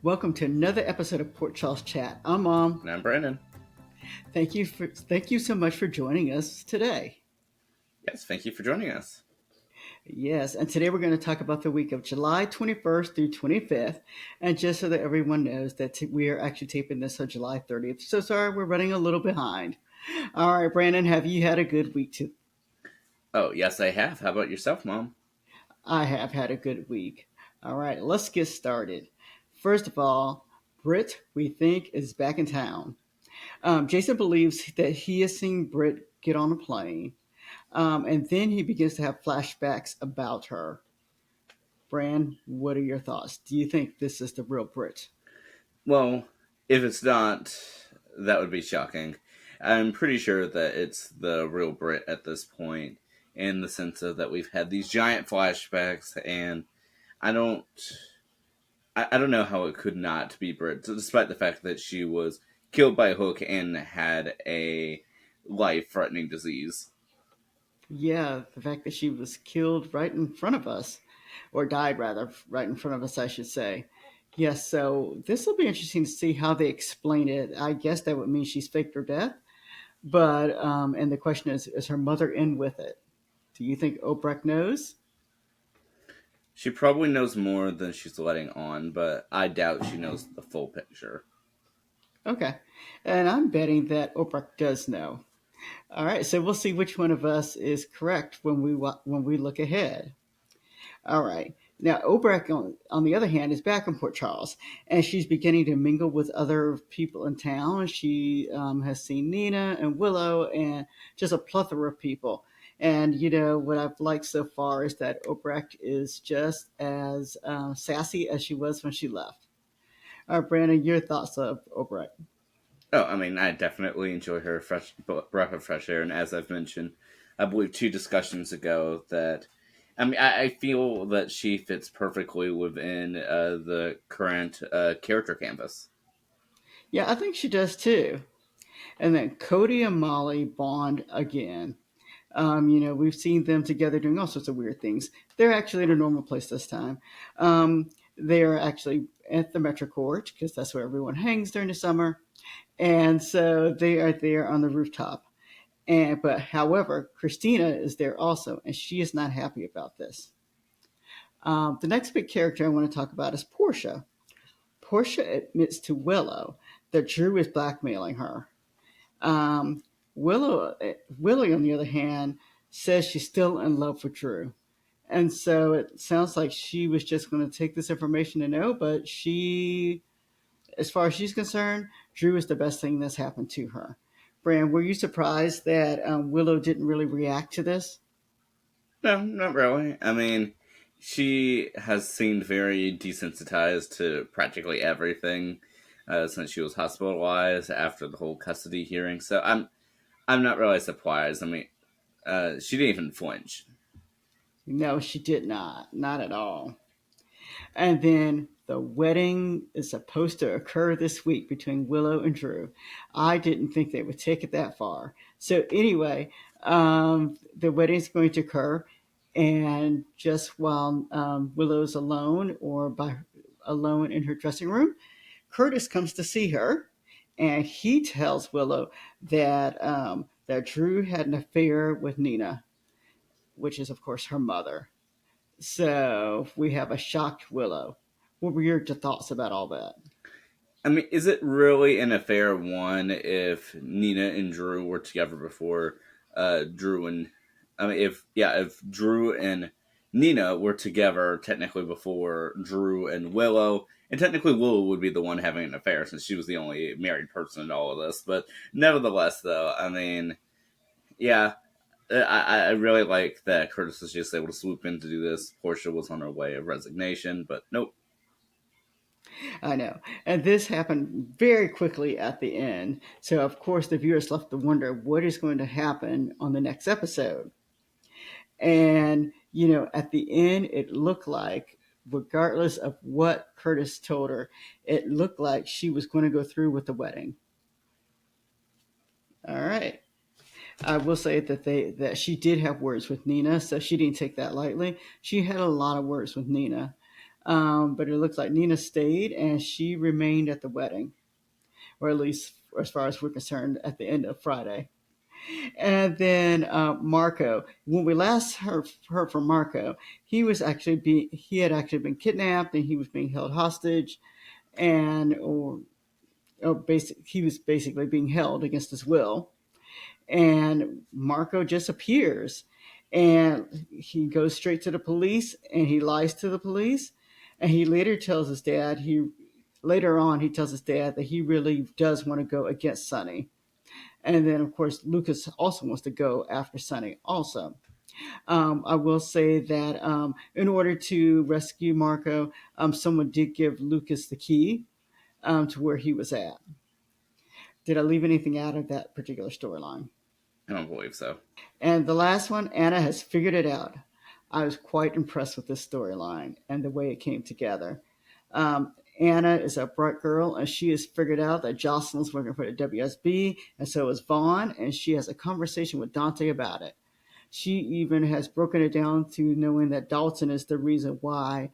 Welcome to another episode of Port Charles Chat. I'm Mom. And I'm Brandon. Thank you so much for joining us today. Yes, thank you for joining us. Yes, and today we're going to talk about the week of July 21st through 25th. And just so that everyone knows that we are actually taping this on July 30th. So sorry, we're running a little behind. All right, Brandon, have you had a good week too? Oh, yes, I have. How about yourself, Mom? I have had a good week. All right, let's get started. First of all, Britt, we think, is back in town. Jason believes that he has seen Britt get on a plane, and then he begins to have flashbacks about her. Bran, what are your thoughts? Do you think this is the real Britt? Well, if it's not, that would be shocking. I'm pretty sure that it's the real Brit at this point, in the sense of that we've had these giant flashbacks, and I don't, I don't know how it could not be Brit, despite the fact that she was killed by a hook and had a life-threatening disease. Yeah, the fact that she was killed right in front of us, or died rather, right in front of us, I should say. Yes, so this will be interesting to see how they explain it. I guess that would mean she's faked her death, but and the question is her mother in with it? Do you think Obrecht knows? She probably knows more than she's letting on, but I doubt she knows the full picture. Okay, and I'm betting that Obrecht does know. All right, so we'll see which one of us is correct when we look ahead. All right. Now, Obrecht, on the other hand, is back in Port Charles, and she's beginning to mingle with other people in town. She has seen Nina and Willow and just a plethora of people. And, what I've liked so far is that Obrecht is just as sassy as she was when she left. All right, Brandon, your thoughts of Obrecht? Oh, I mean, I definitely enjoy her fresh breath of fresh air, and as I've mentioned, I believe two discussions ago that, I mean, I feel that she fits perfectly within the current character canvas. Yeah, I think she does too. And then Cody and Molly bond again. We've seen them together doing all sorts of weird things. They're actually in a normal place this time. They're actually at the Metro Court because that's where everyone hangs during the summer. And so they are there on the rooftop. But however, Christina is there also, and she is not happy about this. The next big character I want to talk about is Portia. Portia admits to Willow that Drew is blackmailing her. Um, Willie, on the other hand, says she's still in love with Drew. And so it sounds like she was just going to take this information to know, but as far as she's concerned, Drew is the best thing that's happened to her. Bran, were you surprised that Willow didn't really react to this? No, not really. I mean, she has seemed very desensitized to practically everything since she was hospitalized after the whole custody hearing. So I'm not really surprised. I mean, she didn't even flinch. No, she did not. Not at all. And then the wedding is supposed to occur this week between Willow and Drew. I didn't think they would take it that far. So, anyway, the wedding is going to occur. And just while Willow's alone alone in her dressing room, Curtis comes to see her. And he tells Willow that Drew had an affair with Nina, which is, of course, her mother. So we have a shocked Willow. What were your thoughts about all that? I mean, is it really an affair one if Nina and Drew were together before Drew and I mean if Drew and Nina were together technically before Drew and Willow, and technically Willow would be the one having an affair since she was the only married person in all of this. But nevertheless, though, I mean, yeah, I really like that Curtis was just able to swoop in to do this. Portia was on her way of resignation, but nope. I know. And this happened very quickly at the end. So, of course, the viewers left to wonder what is going to happen on the next episode. And, at the end, it looked like, regardless of what Curtis told her, it looked like she was going to go through with the wedding. All right. I will say that she did have words with Nina, so she didn't take that lightly. She had a lot of words with Nina. But it looks like Nina stayed and she remained at the wedding, or at least as far as we're concerned, at the end of Friday. And then Marco, when we last heard from Marco, he had actually been kidnapped and he was being held hostage, and he was basically being held against his will. And Marco just appears, and he goes straight to the police and he lies to the police, and he later on he tells his dad that he really does want to go against Sonny. And then, of course, Lucas also wants to go after Sonny also. I will say that in order to rescue Marco, someone did give Lucas the key to where he was at. Did I leave anything out of that particular storyline? I don't believe so. And the last one, Anna has figured it out. I was quite impressed with this storyline and the way it came together. Anna is a bright girl, and she has figured out that Jocelyn's working for the WSB, and so is Vaughn, and she has a conversation with Dante about it. She even has broken it down to knowing that Dalton is the reason why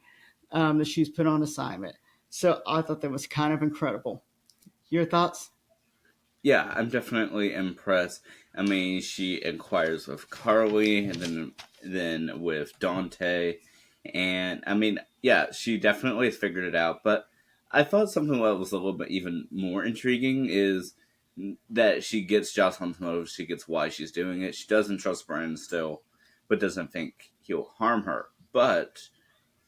that she's put on assignment. So I thought that was kind of incredible. Your thoughts? Yeah, I'm definitely impressed. I mean, she inquires with Carly, and then with Dante, and I mean, yeah, she definitely has figured it out. But I thought something that was a little bit even more intriguing is that she gets Jocelyn's motive. She gets why she's doing it. She doesn't trust Brandon still, but doesn't think he'll harm her. But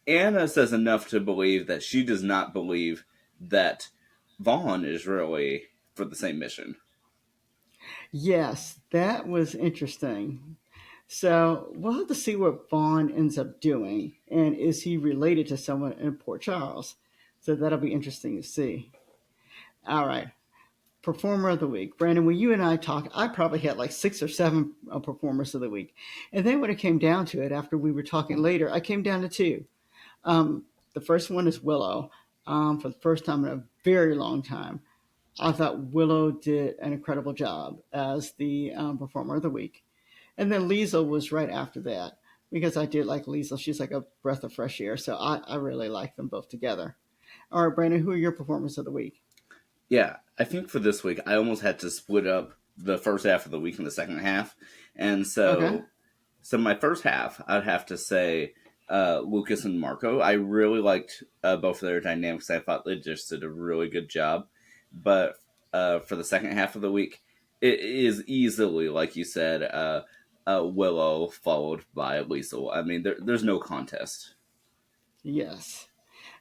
Anna says enough to believe that she does not believe that Vaughn is really for the same mission. Yes, that was interesting. So we'll have to see what Vaughn ends up doing, and is he related to someone in Port Charles? So that'll be interesting to see. All right, performer of the week, Brandon. When you and I talked, I probably had like 6 or 7 performers of the week, and then when it came down to it, after we were talking later, I came down to two. Um, the first one is Willow. For the first time in a very long time, I thought Willow did an incredible job as the performer of the week. And then Liesel was right after that because I did like Liesel. She's like a breath of fresh air. So I really like them both together. All right, Brandon, who are your performers of the week? Yeah, I think for this week, I almost had to split up the first half of the week and the second half. And Okay. so my first half, I'd have to say Lucas and Marco. I really liked both of their dynamics. I thought they just did a really good job. But for the second half of the week, it is easily, like you said, Willow followed by Liesel. I mean, there's no contest. Yes.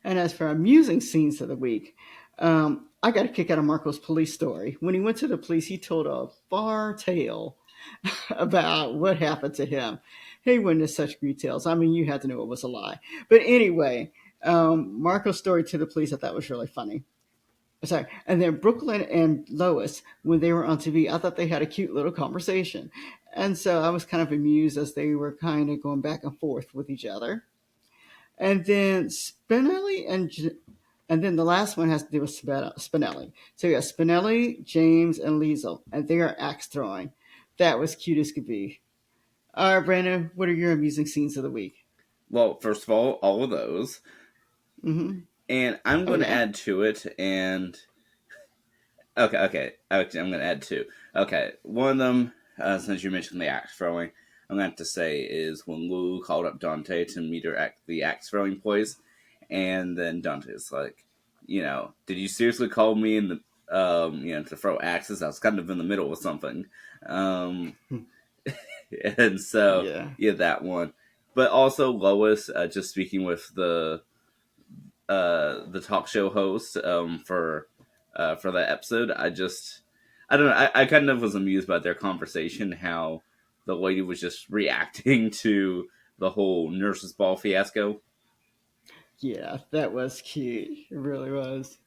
And as for amusing scenes of the week, I got a kick out of Marco's police story. When he went to the police, he told a far tale about what happened to him. He went into such details. I mean, you had to know it was a lie. But anyway, Marco's story to the police I thought was really funny. Sorry. And then Brooklyn and Lois, when they were on TV, I thought they had a cute little conversation. And so I was kind of amused as they were kind of going back and forth with each other. And then and then the last one has to do with Spinelli. So yeah, Spinelli, James, and Liesel, and they are axe throwing. That was cute as could be. All right, Brandon, what are your amusing scenes of the week? Well, first of all of those. Mm-hmm. And I'm Oh going to yeah. add to it, and okay. Actually, I'm going to add two. Okay, one of them, since you mentioned the axe throwing, I'm going to have to say is when Lou called up Dante to meet her at the axe throwing place, and then Dante's like, did you seriously call me in the, to throw axes? I was kind of in the middle of something. Um, and so, Yeah. yeah, that one. But also Lois, just speaking with the talk show host for that episode. I don't know. I kind of was amused by their conversation. How the lady was just reacting to the whole nurses ball fiasco. Yeah, that was cute. It really was.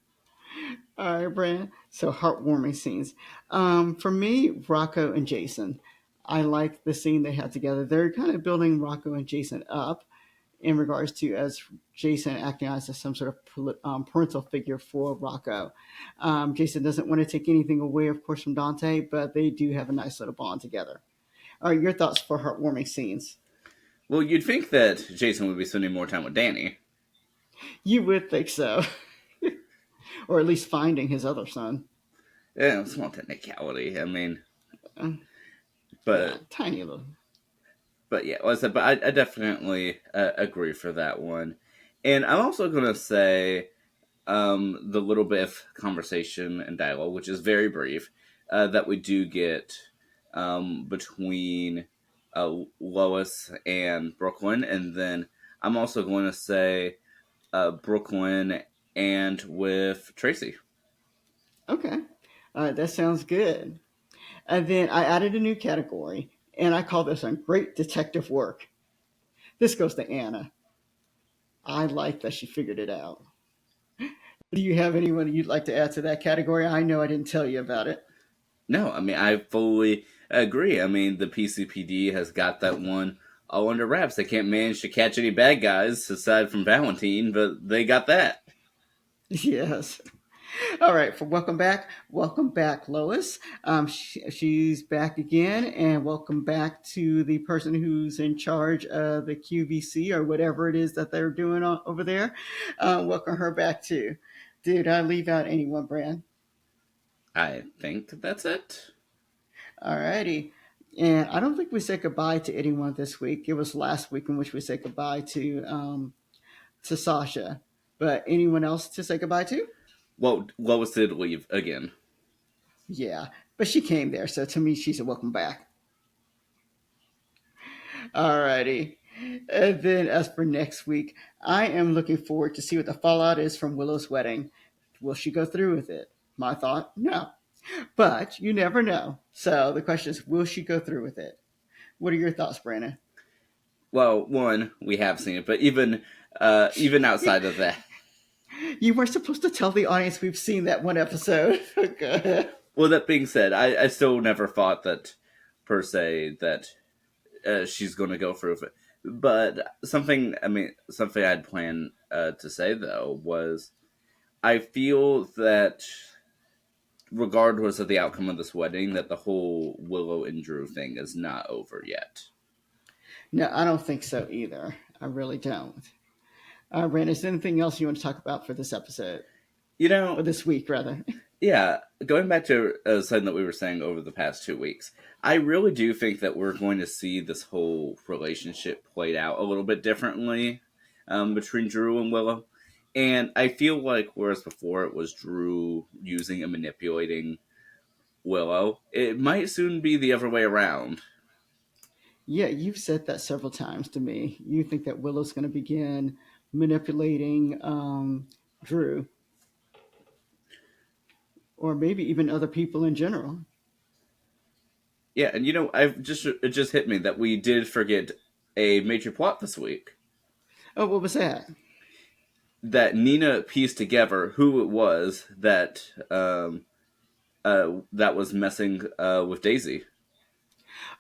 All right, Brandon. So heartwarming scenes. For me, Rocco and Jason. I like the scene they had together. They're kind of building Rocco and Jason up in regards to as Jason acting as some sort of parental figure for Rocco. Jason doesn't want to take anything away, of course, from Dante, but they do have a nice little bond together. All right, your thoughts for heartwarming scenes? Well, you'd think that Jason would be spending more time with Danny. You would think so, or at least finding his other son. Yeah, small technicality. I mean, Uh, yeah, but tiny little. yeah, like I said, but I definitely agree for that one. And I'm also gonna say the little bit of conversation and dialogue, which is very brief, that we do get between Lois and Brooklyn, and then I'm also going to say Brooklyn and with Tracy. Okay, that sounds good. And then I added a new category, and I call this one Great Detective Work. This goes to Anna. I like that she figured it out. Do you have anyone you'd like to add to that category? I know I didn't tell you about it. No, I mean I fully agree. I mean the PCPD has got that one all under wraps. They can't manage to catch any bad guys aside from Valentine, but they got that. Yes. All right. For welcome back, Lois. She's back again, and welcome back to the person who's in charge of the QVC or whatever it is that they're doing over there. Welcome her back too. Did I leave out anyone, Brand? I think that's it. All righty. And I don't think we said goodbye to anyone this week. It was last week in which we said goodbye to Sasha. But anyone else to say goodbye to? Well, Lois did leave again. Yeah, but she came there, so to me, she's a welcome back. Alrighty. And then as for next week, I am looking forward to see what the fallout is from Willow's wedding. Will she go through with it? My thought, no. But you never know. So the question is, will she go through with it? What are your thoughts, Brandon? Well, one, we have seen it, but even outside of that, You weren't supposed to tell the audience we've seen that one episode. Okay. well, that being said, I still never thought that per se that she's going to go through with it. But something I'd planned to say though was I feel that regardless of the outcome of this wedding, that the whole Willow and Drew thing is not over yet. No, I don't think so either. I really don't. Brandon, is there anything else you want to talk about for this episode? You Or know, this week, rather? yeah, going back to something that we were saying over the past 2 weeks, I really do think that we're going to see this whole relationship played out a little bit differently between Drew and Willow. And I feel like whereas before it was Drew using and manipulating Willow, it might soon be the other way around. Yeah, you've said that several times to me. You think that Willow's going to begin manipulating Drew, or maybe even other people in general. Yeah, and I've just it just hit me that we did forget a major plot this week. Oh, what was that? That Nina pieced together who it was that was messing with Daisy.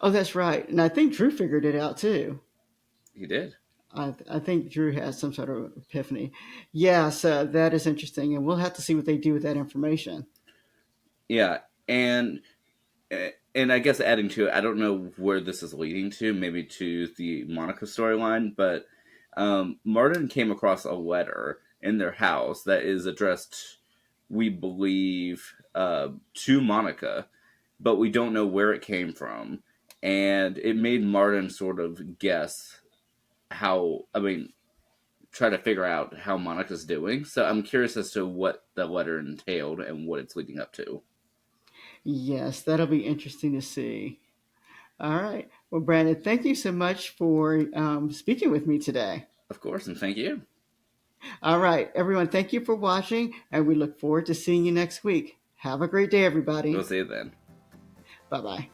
Oh, that's right. And I think Drew figured it out too. He did. I think Drew has some sort of epiphany. Yeah, so that is interesting, and we'll have to see what they do with that information. Yeah, and I guess adding to it, I don't know where this is leading to. Maybe to the Monica storyline, but Martin came across a letter in their house that is addressed, we believe, to Monica, but we don't know where it came from, and it made Martin sort of guess how. I mean, try to figure out how Monica's doing. So I'm curious as to what the letter entailed and what it's leading up to. Yes, that'll be interesting to see. All right. Well, Brandon, thank you so much for speaking with me today. Of course, and thank you. All right, everyone, thank you for watching, and we look forward to seeing you next week. Have a great day, We'll everybody. see you then. Bye bye.